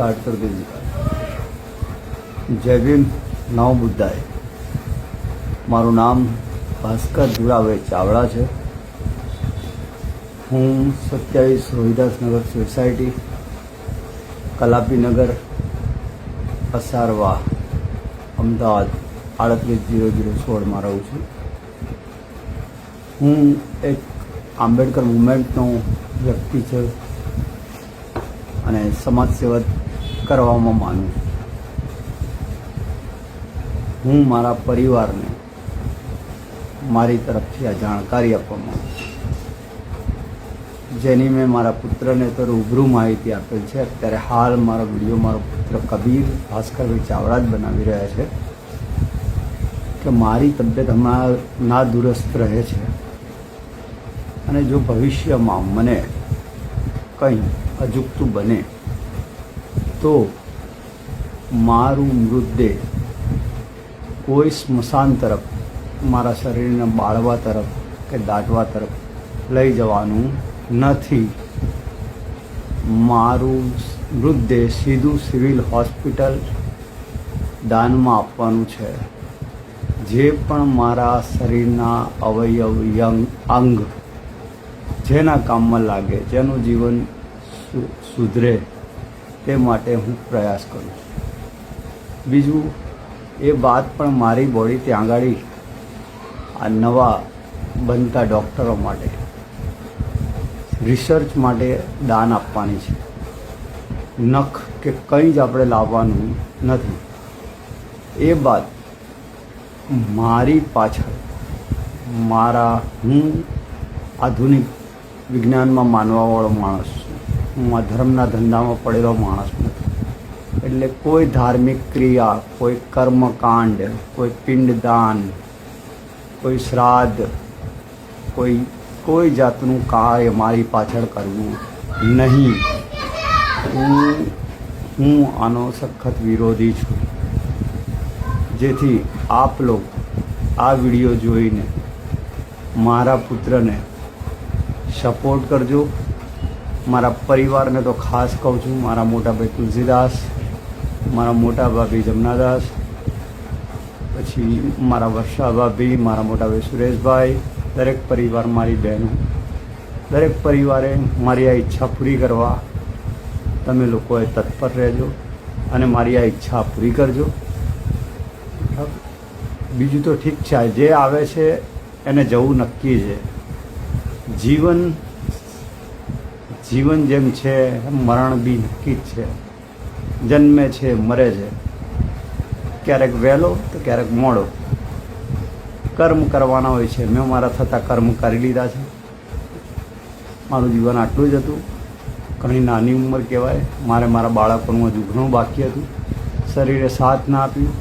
Start कर दीजिए। जय भीम, नव बुद्धाय। मारू नाम भास्कर धुरावे चावड़ा है। हूँ 27 रोहिदास नगर सोसायटी, कलापी नगर, असारवा, अमदावाद 380016 में रहूँ छूँ। हूँ एक आंबेडकर मूवमेंटनो व्यक्ति छे અને સમાજ સેવા કરવામાં માનું છું। હું મારા પરિવારને મારી તરફથી આ જાણકારી આપવા માંગુ છું, જેની મેં મારા પુત્રને તો રૂબરૂ માહિતી આપેલ છે। અત્યારે હાલ મારો વિડીયો મારો પુત્ર કબીર ભાસ્કરભાઈ ચાવડા જ બનાવી રહ્યા છે કે મારી તબિયત હમણાં નાદુરસ્ત રહે છે અને જો ભવિષ્યમાં મને કંઈ અજુગતું બને તો મારું મૃતદેહ કોઈ સ્મશાન તરફ, મારા શરીરને બાળવા તરફ કે દાટવા તરફ લઈ જવાનું નથી। મારું મૃતદેહ સીધું સિવિલ હોસ્પિટલ દાનમાં આપવાનું છે। જે પણ મારા શરીરના અવયવ અંગ જેના કામમાં લાગે, જેનું જીવન સુધરે તે માટે હું પ્રયાસ કરું છું। બીજું એ વાત પણ મારી બોડી ત્યાં આગળ આ નવા બનતા ડૉક્ટરો માટે રિસર્ચ માટે દાન આપવાની છે। નખ કે કંઈ જ આપણે લાવવાનું નથી। એ બાદ મારી પાછળ હું આધુનિક વિજ્ઞાનમાં માનવાવાળો માણસ છું। હું આ ધર્મના ધંધામાં પડેલો માણસ નથી। એટલે કોઈ ધાર્મિક ક્રિયા, કોઈ કર્મકાંડ, કોઈ પિંડદાન, કોઈ શ્રાદ્ધ, કોઈ જાતનું કાર્ય મારી પાછળ કરવું નહીં। હું આનો સખત વિરોધી છું। જેથી આપ લોકો આ વિડીયો જોઈને મારા પુત્રને સપોર્ટ કરજો। મારા પરિવારને તો ખાસ કહું છું, મારા મોટા ભાઈ તુલસીદાસ, મારા મોટા ભાભી જમનાદાસ, પછી મારા વર્ષા ભાભી, મારા મોટા ભાઈ સુરેશભાઈ, દરેક પરિવાર, મારી બહેનો, દરેક પરિવારે મારી આ ઈચ્છા પૂરી કરવા તમે લોકોએ તત્પર રહેજો અને મારી આ ઈચ્છા પૂરી કરજો। બીજું તો ઠીક છે, જે આવે છે એને જવું નક્કી છે। જીવન જેમ છે મરણ બી નક્કી જ છે। જન્મે છે, મરે છે, ક્યારેક વહેલો તો ક્યારેક મોડો। કર્મ કરવાના હોય છે। મેં મારા થતા કર્મ કરી લીધા છે। મારું જીવન આટલું જ હતું। ઘણી નાની ઉંમર કહેવાય। મારે મારા બાળકોનું હજુ ઘણું બાકી હતું। શરીરે સાથ ના આપ્યું।